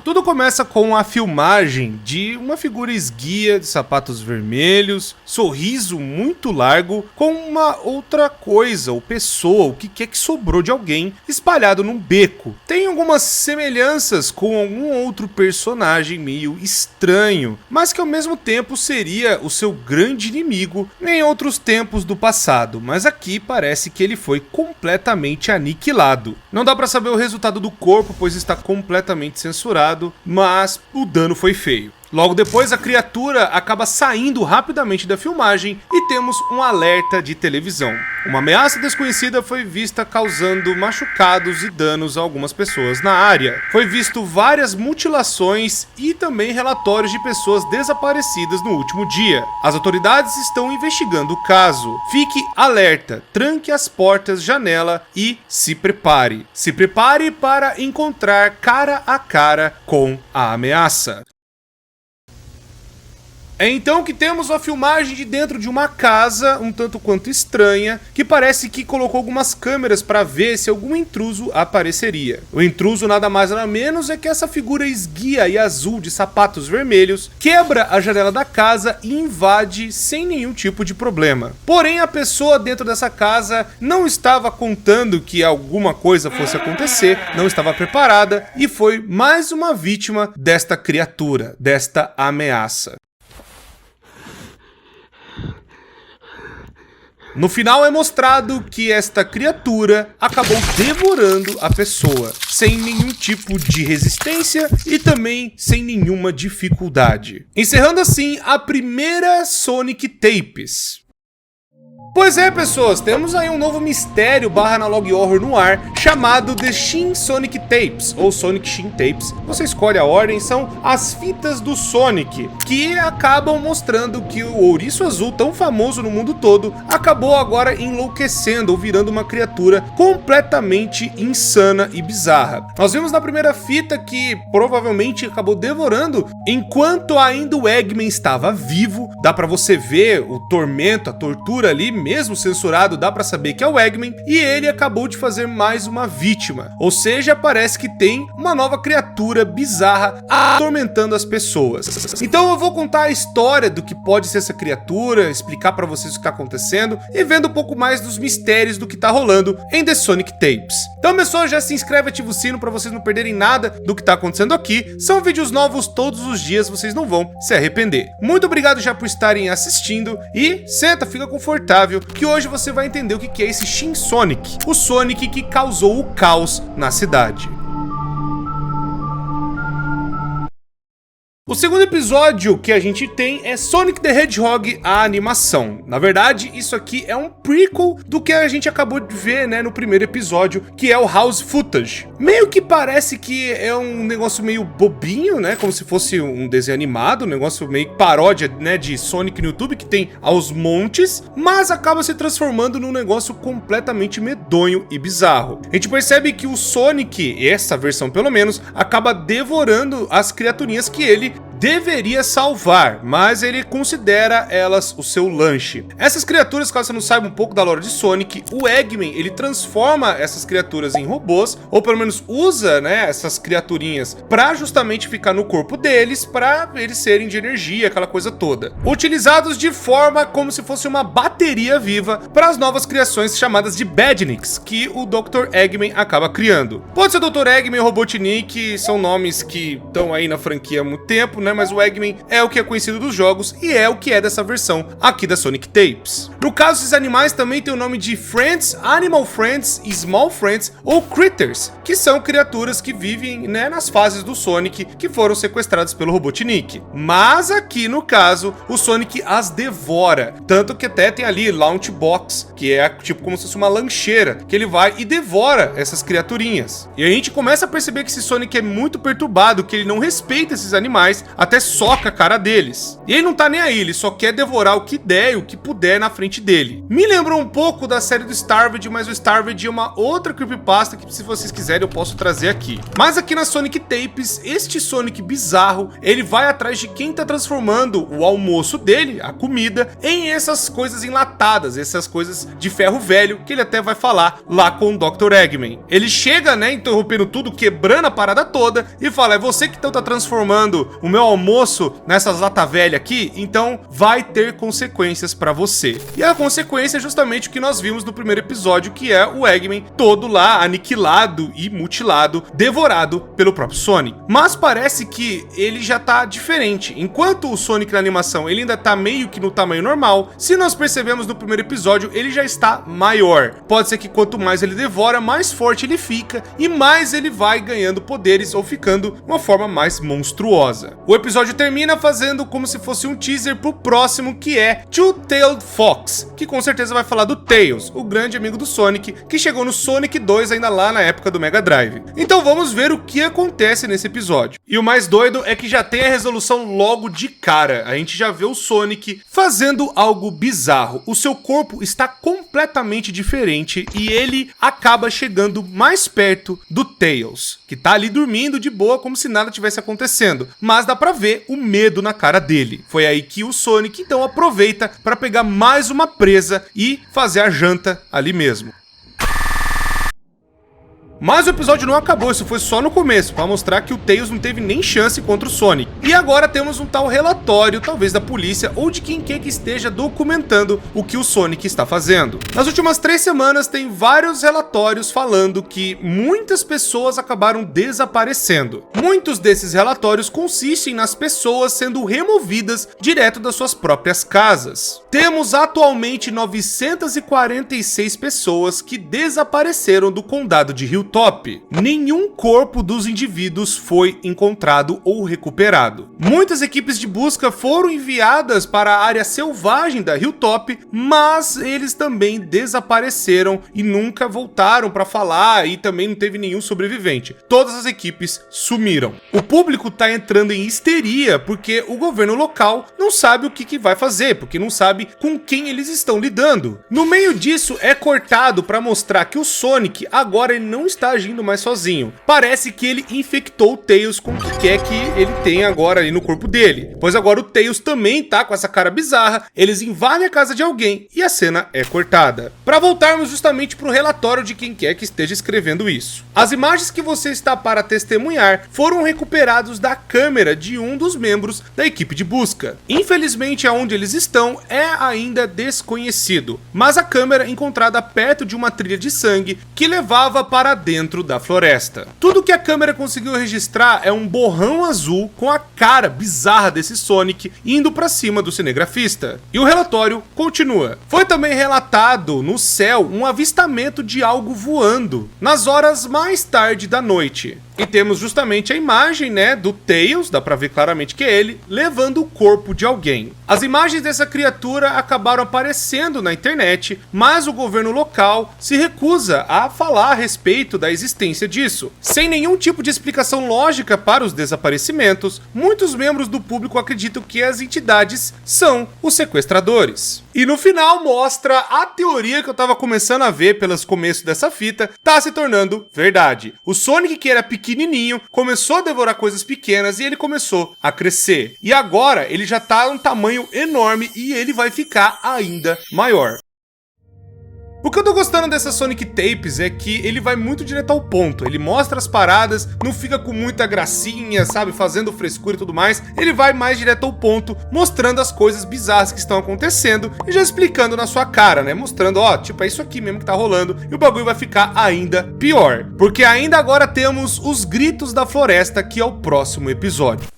Tudo começa com a filmagem de uma figura esguia de sapatos vermelhos, sorriso muito largo, com uma outra coisa ou pessoa, o que quer que sobrou de alguém, espalhado num beco. Tem algumas semelhanças com algum outro personagem meio estranho, mas que ao mesmo tempo seria o seu grande inimigo em outros tempos do passado, mas aqui parece que ele foi completamente aniquilado. Não dá pra saber o resultado do corpo, pois está completamente censurado, mas o dano foi feio. Logo depois, a criatura acaba saindo rapidamente da filmagem e temos um alerta de televisão. Uma ameaça desconhecida foi vista causando machucados e danos a algumas pessoas na área. Foi visto várias mutilações e também relatórios de pessoas desaparecidas no último dia. As autoridades estão investigando o caso. Fique alerta, tranque as portas, janela e se prepare. Se prepare para encontrar cara a cara com a ameaça. É então que temos a filmagem de dentro de uma casa um tanto quanto estranha, que parece que colocou algumas câmeras para ver se algum intruso apareceria. O intruso nada mais nada menos é que essa figura esguia e azul de sapatos vermelhos quebra a janela da casa e invade sem nenhum tipo de problema. Porém, a pessoa dentro dessa casa não estava contando que alguma coisa fosse acontecer, não estava preparada e foi mais uma vítima desta criatura, desta ameaça. No final é mostrado que esta criatura acabou devorando a pessoa, sem nenhum tipo de resistência e também sem nenhuma dificuldade. Encerrando assim a primeira Sonic Tapes. Pois é, pessoas, temos aí um novo mistério barra analog horror no ar, chamado The Shin Sonic Tapes, ou Sonic Shin Tapes. Você escolhe a ordem, são as fitas do Sonic, que acabam mostrando que o ouriço azul, tão famoso no mundo todo, acabou agora enlouquecendo ou virando uma criatura completamente insana e bizarra. Nós vimos na primeira fita que provavelmente acabou devorando enquanto ainda o Eggman estava vivo. Dá pra você ver o tormento, a tortura ali, mesmo censurado, dá pra saber que é o Eggman, e ele acabou de fazer mais uma vítima. Ou seja, parece que tem uma nova criatura bizarra atormentando as pessoas. Então eu vou contar a história do que pode ser essa criatura, explicar pra vocês o que tá acontecendo e vendo um pouco mais dos mistérios do que tá rolando em The Sonic Tapes. Então, pessoal, já se inscreve, ativa o sino pra vocês não perderem nada do que tá acontecendo aqui. São vídeos novos todos os dias, vocês não vão se arrepender. Muito obrigado já por estarem assistindo e senta, fica confortável, que hoje você vai entender o que é esse Shin Sonic, o Sonic que causou o caos na cidade. O segundo episódio que a gente tem é Sonic the Hedgehog, a animação. Na verdade, isso aqui é um prequel do que a gente acabou de ver, né, no primeiro episódio, que é o House Footage. Meio que parece que é um negócio meio bobinho, né, como se fosse um desenho animado, um negócio meio paródia, né, de Sonic no YouTube, que tem aos montes, mas acaba se transformando num negócio completamente medonho e bizarro. A gente percebe que o Sonic, essa versão pelo menos, acaba devorando as criaturinhas que ele deveria salvar, mas ele considera elas o seu lanche. Essas criaturas, caso você não saiba um pouco da lore de Sonic, o Eggman, ele transforma essas criaturas em robôs, ou pelo menos usa, né, essas criaturinhas para justamente ficar no corpo deles, para eles serem de energia, aquela coisa toda. Utilizados de forma como se fosse uma bateria viva para as novas criações chamadas de Badniks, que o Dr. Eggman acaba criando. Pode ser Dr. Eggman ou Robotnik, são nomes que estão aí na franquia há muito tempo, né? Mas o Eggman é o que é conhecido dos jogos e é o que é dessa versão aqui da Sonic Tapes. No caso, esses animais também têm o nome de Friends, Animal Friends, Small Friends ou Critters, que são criaturas que vivem, né, nas fases do Sonic que foram sequestradas pelo Robotnik. Mas aqui no caso, o Sonic as devora, tanto que até tem ali Launch Box, que é tipo como se fosse uma lancheira, que ele vai e devora essas criaturinhas. E a gente começa a perceber que esse Sonic é muito perturbado, que ele não respeita esses animais, até soca a cara deles. E ele não tá nem aí, ele só quer devorar o que der e o que puder na frente dele. Me lembrou um pouco da série do Starved, mas o Starved é uma outra creepypasta que, se vocês quiserem, eu posso trazer aqui. Mas aqui na Sonic Tapes, este Sonic bizarro, ele vai atrás de quem tá transformando o almoço dele, a comida, em essas coisas enlatadas, essas coisas de ferro velho, que ele até vai falar lá com o Dr. Eggman. Ele chega, né, interrompendo tudo, quebrando a parada toda e fala: é você que então tá transformando o meu almoço nessas lata velha aqui? Então vai ter consequências pra você. E a consequência é justamente o que nós vimos no primeiro episódio, que é o Eggman todo lá aniquilado e mutilado, devorado pelo próprio Sonic. Mas parece que ele já tá diferente. Enquanto o Sonic na animação ele ainda tá meio que no tamanho normal, se nós percebemos no primeiro episódio, ele já está maior. Pode ser que quanto mais ele devora, mais forte ele fica e mais ele vai ganhando poderes ou ficando de uma forma mais monstruosa. O episódio termina fazendo como se fosse um teaser pro próximo, que é Two-Tailed Fox, que com certeza vai falar do Tails, o grande amigo do Sonic, que chegou no Sonic 2 ainda lá na época do Mega Drive. Então vamos ver o que acontece nesse episódio. E o mais doido é que já tem a resolução logo de cara. A gente já vê o Sonic fazendo algo bizarro. O seu corpo está completamente diferente e ele acaba chegando mais perto do Tails, que tá ali dormindo de boa como se nada tivesse acontecendo. Mas dá pra ver o medo na cara dele. Foi aí que o Sonic então aproveita para pegar mais uma presa e fazer a janta ali mesmo. Mas o episódio não acabou, isso foi só no começo, para mostrar que o Tails não teve nem chance contra o Sonic. E agora temos um tal relatório, talvez da polícia ou de quem quer que esteja documentando o que o Sonic está fazendo. Nas últimas 3 semanas tem vários relatórios falando que muitas pessoas acabaram desaparecendo. Muitos desses relatórios consistem nas pessoas sendo removidas direto das suas próprias casas. Temos atualmente 946 pessoas que desapareceram do condado de Hilltop. Nenhum corpo dos indivíduos foi encontrado ou recuperado. Muitas equipes de busca foram enviadas para a área selvagem da Hilltop, mas eles também desapareceram e nunca voltaram para falar, e também não teve nenhum sobrevivente. Todas as equipes sumiram. O público tá entrando em histeria porque o governo local não sabe o que vai fazer, porque não sabe com quem eles estão lidando. No meio disso é cortado para mostrar que o Sonic agora ele não está agindo mais sozinho. Parece que ele infectou o Tails com o que quer que ele tenha agora ali no corpo dele, pois agora o Tails também tá com essa cara bizarra. Eles invadem a casa de alguém e a cena é cortada. Para voltarmos justamente para o relatório de quem quer que esteja escrevendo isso. As imagens que você está para testemunhar foram recuperados da câmera de um dos membros da equipe de busca. Infelizmente, aonde eles estão é ainda desconhecido, mas a câmera encontrada perto de uma trilha de sangue que levava para dentro da floresta. Tudo que a câmera conseguiu registrar é um borrão azul com a cara bizarra desse Sonic indo para cima do cinegrafista. E o relatório continua. Foi também relatado no céu um avistamento de algo voando nas horas mais tarde da noite. E temos justamente a imagem, né, do Tails, dá pra ver claramente que é ele, levando o corpo de alguém. As imagens dessa criatura acabaram aparecendo na internet, mas o governo local se recusa a falar a respeito da existência disso. Sem nenhum tipo de explicação lógica para os desaparecimentos, muitos membros do público acreditam que as entidades são os sequestradores. E no final mostra a teoria que eu tava começando a ver pelos começos dessa fita, tá se tornando verdade. O Sonic, que era pequenininho, começou a devorar coisas pequenas e ele começou a crescer. E agora ele já tá um tamanho enorme e ele vai ficar ainda maior. O que eu tô gostando dessa Sonic Tapes é que ele vai muito direto ao ponto, ele mostra as paradas, não fica com muita gracinha, sabe, fazendo frescura e tudo mais, ele vai mais direto ao ponto, mostrando as coisas bizarras que estão acontecendo e já explicando na sua cara, né, mostrando, ó, tipo, é isso aqui mesmo que tá rolando, e o bagulho vai ficar ainda pior, porque ainda agora temos os gritos da floresta, que é o próximo episódio.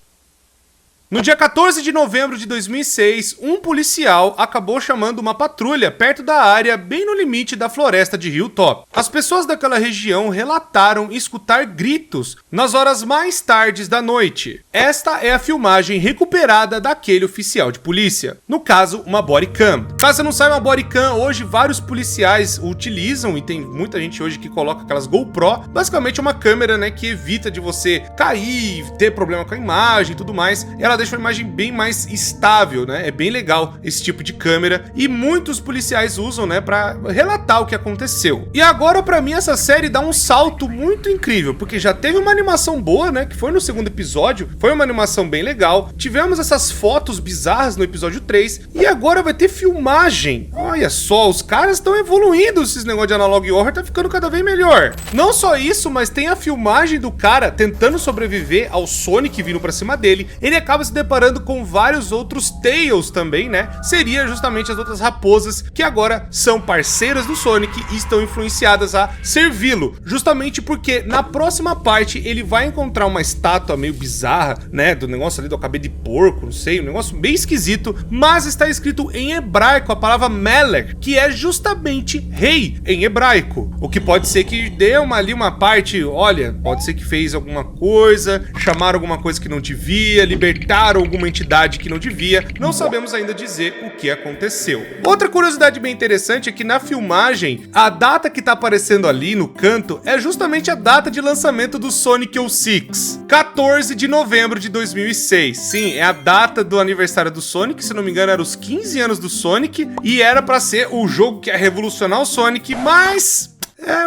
No dia 14 de novembro de 2006, um policial acabou chamando uma patrulha perto da área bem no limite da floresta de Hilltop. As pessoas daquela região relataram escutar gritos nas horas mais tardes da noite. Esta é a filmagem recuperada daquele oficial de polícia. No caso, uma body cam. Caso você não saiba, uma body cam, hoje vários policiais utilizam, e tem muita gente hoje que coloca aquelas GoPro. Basicamente é uma câmera, né, que evita de você cair, ter problema com a imagem e tudo mais. Ela deixa a imagem bem mais estável, né? É bem legal esse tipo de câmera e muitos policiais usam, né, para relatar o que aconteceu. E agora, para mim, essa série dá um salto muito incrível, porque já teve uma animação boa, né, que foi no segundo episódio, foi uma animação bem legal. Tivemos essas fotos bizarras no episódio 3 e agora vai ter filmagem. Olha só, os caras estão evoluindo, esses negócios de analog horror tá ficando cada vez melhor. Não só isso, mas tem a filmagem do cara tentando sobreviver ao Sonic vindo pra cima dele. Ele acaba se deparando com vários outros Tails também, né? Seria justamente as outras raposas que agora são parceiras do Sonic e estão influenciadas a servi-lo. Justamente porque na próxima parte ele vai encontrar uma estátua meio bizarra, né? Do negócio ali do cabelo de porco, não sei, um negócio bem esquisito, mas está escrito em hebraico a palavra Melech, que é justamente rei em hebraico. O que pode ser que dê uma parte, olha, pode ser que fez alguma coisa, chamaram alguma coisa que não devia, libertaram alguma entidade que não devia, não sabemos ainda dizer o que aconteceu. Outra curiosidade bem interessante é que na filmagem, a data que tá aparecendo ali no canto é justamente a data de lançamento do Sonic 06, 14 de novembro de 2006. Sim, é a data do aniversário do Sonic, se não me engano era os 15 anos do Sonic, e era pra ser o jogo que ia revolucionar o Sonic, mas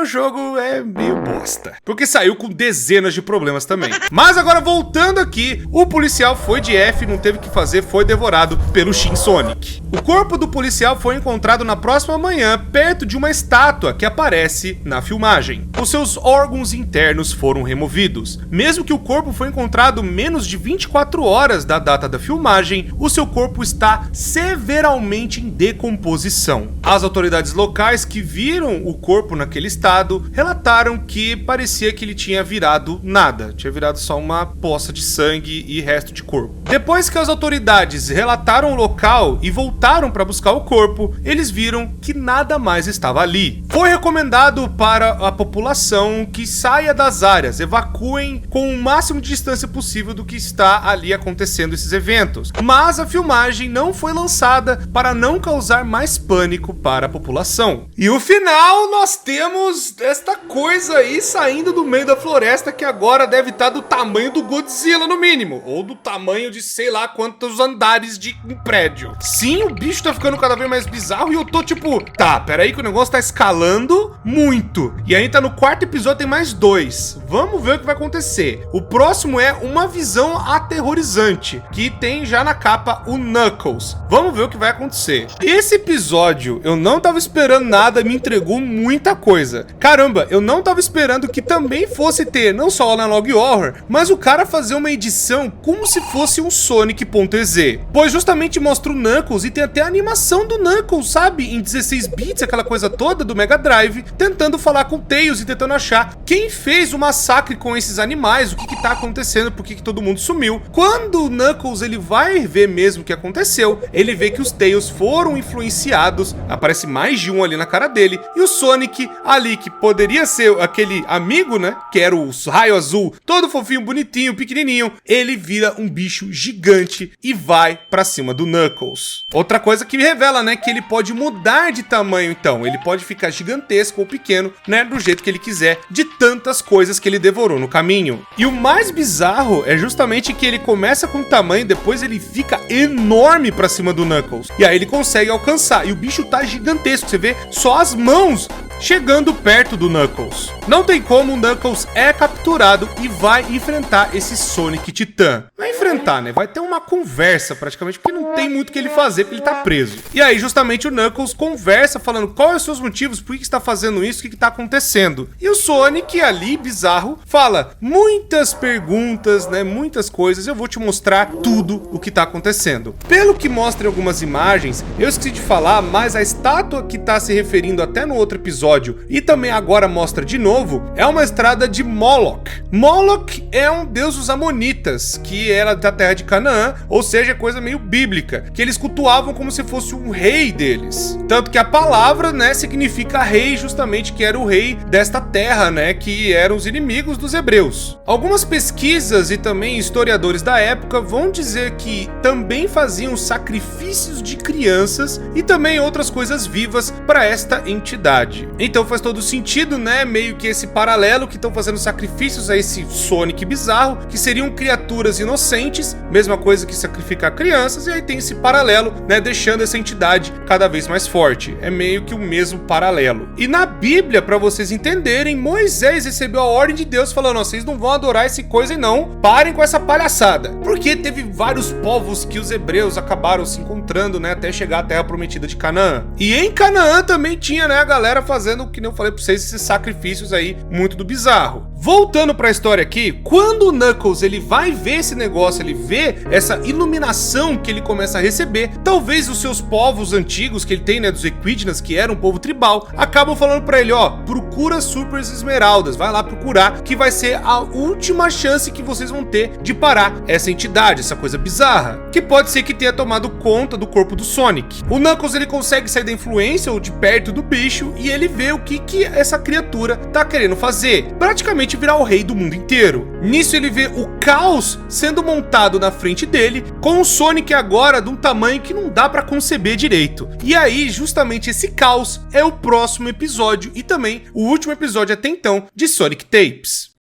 o jogo é meio bosta, porque saiu com dezenas de problemas também. Mas agora voltando aqui, o policial foi de F, não teve o que fazer, foi devorado pelo Shin Sonic. O corpo do policial foi encontrado na próxima manhã, perto de uma estátua que aparece na filmagem. Os seus órgãos internos foram removidos. Mesmo que o corpo foi encontrado menos de 24 horas da data da filmagem, o seu corpo está severamente em decomposição. As autoridades locais que viram o corpo naquele estado relataram que parecia que ele tinha virado nada, tinha virado só uma poça de sangue e resto de corpo. Depois que as autoridades relataram o local e voltaram para buscar o corpo, eles viram que nada mais estava ali. Foi recomendado para a população que saia das áreas, evacuem com o máximo de distância possível do que está ali acontecendo esses eventos. Mas a filmagem não foi lançada para não causar mais pânico para a população. E o final nós temos esta coisa aí saindo do meio da floresta que agora deve estar do tamanho do Godzilla no mínimo, ou do tamanho de sei lá quantos andares de um prédio. Sim, o bicho tá ficando cada vez mais bizarro e eu tô tipo, tá, peraí que o negócio tá escalando muito. E aí tá no quarto episódio, tem mais 2. Vamos ver o que vai acontecer. O próximo é uma visão aterrorizante, que tem já na capa o Knuckles. Vamos ver o que vai acontecer. Esse episódio eu não tava esperando nada, me entregou muita coisa. Caramba, eu não tava esperando que também fosse ter não só o Analog Horror, mas o cara fazer uma edição como se fosse um Sonic.exe. Pois justamente mostra o Knuckles e tem até a animação do Knuckles, sabe? Em 16 bits, aquela coisa toda do Mega Drive, tentando falar com o Tails e tentando achar quem fez o massacre com esses animais, o que tá acontecendo, por que todo mundo sumiu. Quando o Knuckles ele vai ver mesmo o que aconteceu, ele vê que os Tails foram influenciados, aparece mais de um ali na cara dele, e o Sonic ali, que poderia ser aquele amigo, né, que era o raio azul, todo fofinho, bonitinho, pequenininho, ele vira um bicho gigante e vai pra cima do Knuckles. Outra coisa que revela, né, que ele pode mudar de tamanho, então, ele pode ficar gigantesco ou pequeno, né, do jeito que ele quiser, de tantas coisas que ele devorou no caminho. E o mais bizarro é justamente que ele começa com tamanho, depois ele fica enorme pra cima do Knuckles, e aí ele consegue alcançar, e o bicho tá gigantesco, você vê só as mãos chegando perto do Knuckles. Não tem como, o Knuckles é capturado e vai enfrentar esse Sonic Titã. Vai enfrentar, né? Vai ter uma conversa praticamente, porque não tem muito o que ele fazer, porque ele tá preso. E aí justamente o Knuckles conversa falando quais são os seus motivos, por que está fazendo isso, o que tá acontecendo. E o Sonic ali, bizarro, fala muitas perguntas, né? Muitas coisas, eu vou te mostrar tudo o que tá acontecendo. Pelo que mostra em algumas imagens, eu esqueci de falar, mas a estátua que tá se referindo até no outro episódio episódio e também agora mostra de novo, é uma estrada de Moloch. Moloch é um deus dos amonitas, que era da terra de Canaã, ou seja, coisa meio bíblica, que eles cultuavam como se fosse um rei deles. Tanto que a palavra, né, significa rei, justamente que era o rei desta terra, né, que eram os inimigos dos hebreus. Algumas pesquisas e também historiadores da época vão dizer que também faziam sacrifícios de crianças e também outras coisas vivas para esta entidade. Então faz todo sentido, né, meio que esse paralelo, que estão fazendo sacrifícios a esse Sonic bizarro, que seriam criaturas inocentes, mesma coisa que sacrificar crianças, e aí tem esse paralelo, né, deixando essa entidade cada vez mais forte. É meio que o mesmo paralelo. E na Bíblia, para vocês entenderem, Moisés recebeu a ordem de Deus falando: vocês não vão adorar esse coisa e não, parem com essa palhaçada. Porque teve vários povos que os hebreus acabaram se encontrando, né, até chegar à terra prometida de Canaã. E em Canaã também tinha, né, a galera fazendo, que nem eu falei pra vocês, esses sacrifícios aí muito do bizarro. Voltando pra história aqui, quando o Knuckles ele vai ver esse negócio, ele vê essa iluminação que ele começa a receber, talvez os seus povos antigos que ele tem, né, dos Equidnas, que era um povo tribal, acabam falando pra ele: ó, procura Super Esmeraldas, vai lá procurar, que vai ser a última chance que vocês vão ter de parar essa entidade, essa coisa bizarra, que pode ser que tenha tomado conta do corpo do Sonic. O Knuckles ele consegue sair da influência ou de perto do bicho e ele vê o que essa criatura tá querendo fazer, praticamente virar o rei do mundo inteiro. Nisso ele vê o caos sendo montado na frente dele, com o Sonic agora de um tamanho que não dá pra conceber direito. E aí, justamente esse caos é o próximo episódio e também o último episódio até então de Sonic Tapes.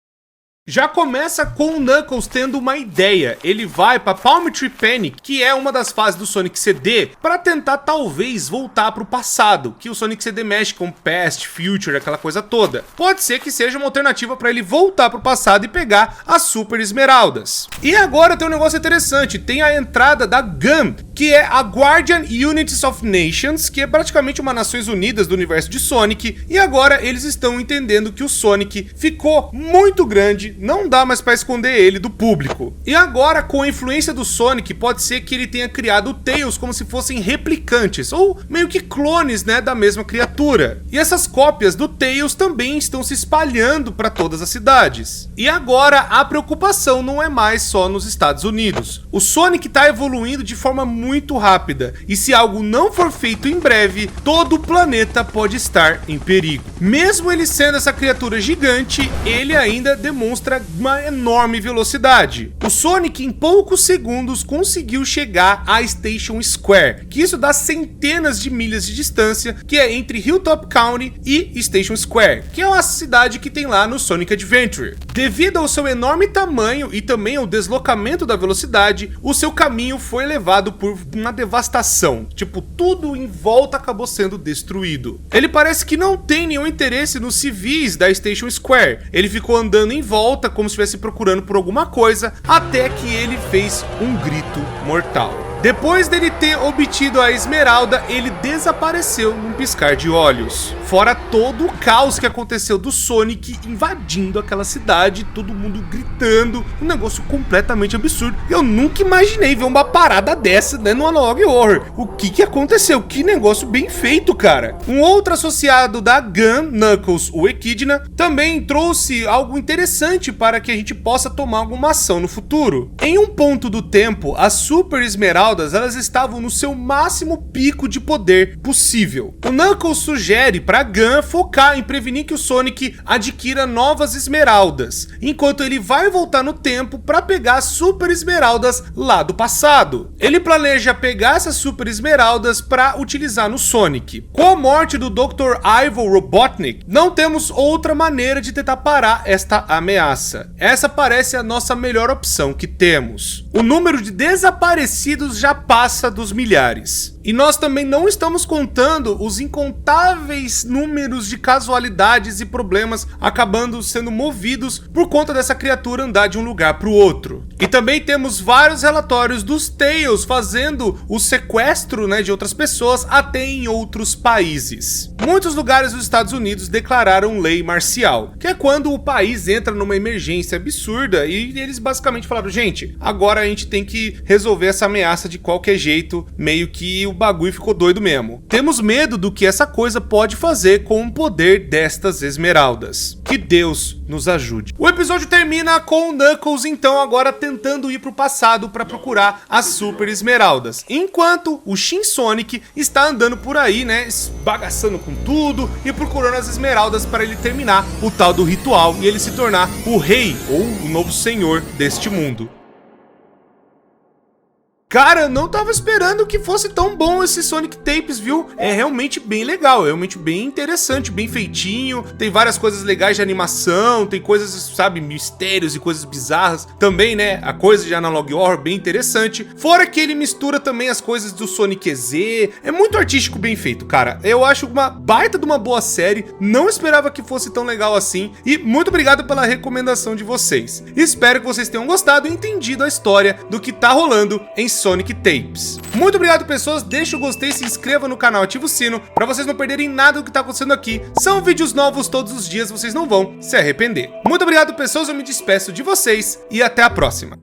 Já começa com o Knuckles tendo uma ideia. Ele vai para Palm Tree Panic, que é uma das fases do Sonic CD, para tentar talvez voltar para o passado, que o Sonic CD mexe com Past, Future, aquela coisa toda. Pode ser que seja uma alternativa para ele voltar para o passado e pegar as Super Esmeraldas. E agora tem um negócio interessante, tem a entrada da GUN, que é a Guardian Unities of Nations, que é praticamente uma Nações Unidas do universo de Sonic, e agora eles estão entendendo que o Sonic ficou muito grande, não dá mais para esconder ele do público. E agora, com a influência do Sonic, pode ser que ele tenha criado o Tails como se fossem replicantes, ou meio que clones, né, da mesma criatura. E essas cópias do Tails também estão se espalhando para todas as cidades. E agora, a preocupação não é mais só nos Estados Unidos. O Sonic está evoluindo de forma muito rápida, e se algo não for feito em breve, todo o planeta pode estar em perigo. Mesmo ele sendo essa criatura gigante, ele ainda demonstra uma enorme velocidade. O Sonic em poucos segundos conseguiu chegar a Station Square, que isso dá centenas de milhas de distância, que é entre Hilltop County e Station Square, que é uma cidade que tem lá no Sonic Adventure. Devido ao seu enorme tamanho e também ao deslocamento da velocidade, o seu caminho foi levado por uma devastação, tipo, tudo em volta acabou sendo destruído. Ele parece que não tem nenhum interesse nos civis da Station Square, ele ficou andando em volta como se estivesse procurando por alguma coisa, até que ele fez um grito mortal. Depois dele ter obtido a esmeralda, ele desapareceu num piscar de olhos. Fora todo o caos que aconteceu do Sonic invadindo aquela cidade, todo mundo gritando, um negócio completamente absurdo. Eu nunca imaginei ver uma parada dessa, né, no Analog Horror. O que aconteceu? Que negócio bem feito, cara. Um outro associado da GUN, Knuckles, o Equidna, também trouxe algo interessante para que a gente possa tomar alguma ação no futuro. Em um ponto do tempo, as Super Esmeraldas elas estavam no seu máximo pico de poder possível. O Knuckles sugere para GUN focar em prevenir que o Sonic adquira novas esmeraldas, enquanto ele vai voltar no tempo para pegar as Super Esmeraldas lá do passado. Ele planeja pegar essas Super Esmeraldas para utilizar no Sonic. Com a morte do Dr. Ivo Robotnik, não temos outra maneira de tentar parar esta ameaça. Essa parece a nossa melhor opção que temos. O número de desaparecidos já passa dos milhares. E nós também não estamos contando os incontáveis números de casualidades e problemas acabando sendo movidos por conta dessa criatura andar de um lugar para o outro. E também temos vários relatórios dos Tails fazendo o sequestro, né, de outras pessoas até em outros países. Muitos lugares dos Estados Unidos declararam lei marcial, que é quando o país entra numa emergência absurda e eles basicamente falaram: gente, agora a gente tem que resolver essa ameaça de qualquer jeito, meio que o bagulho ficou doido mesmo. Temos medo do que essa coisa pode fazer com o poder destas esmeraldas. Que Deus nos ajude. O episódio termina com o Knuckles, então, agora tentando ir pro passado para procurar as Super Esmeraldas, enquanto o Shin Sonic está andando por aí, né, esbagaçando com tudo e procurando as esmeraldas para ele terminar o tal do ritual e ele se tornar o rei ou o novo senhor deste mundo. Cara, eu não tava esperando que fosse tão bom esse Sonic Tapes, viu? É realmente bem legal, é realmente bem interessante, bem feitinho. Tem várias coisas legais de animação, tem coisas, sabe, mistérios e coisas bizarras. Também, né, a coisa de Analog Horror bem interessante. Fora que ele mistura também as coisas do Sonic EZ. É muito artístico, bem feito, cara. Eu acho uma baita de uma boa série. Não esperava que fosse tão legal assim. E muito obrigado pela recomendação de vocês. Espero que vocês tenham gostado e entendido a história do que tá rolando em Sonic Tapes. Muito obrigado, pessoas. Deixa o gostei, se inscreva no canal, ativa o sino para vocês não perderem nada do que tá acontecendo aqui. São vídeos novos todos os dias, vocês não vão se arrepender. Muito obrigado, pessoas. Eu me despeço de vocês e até a próxima.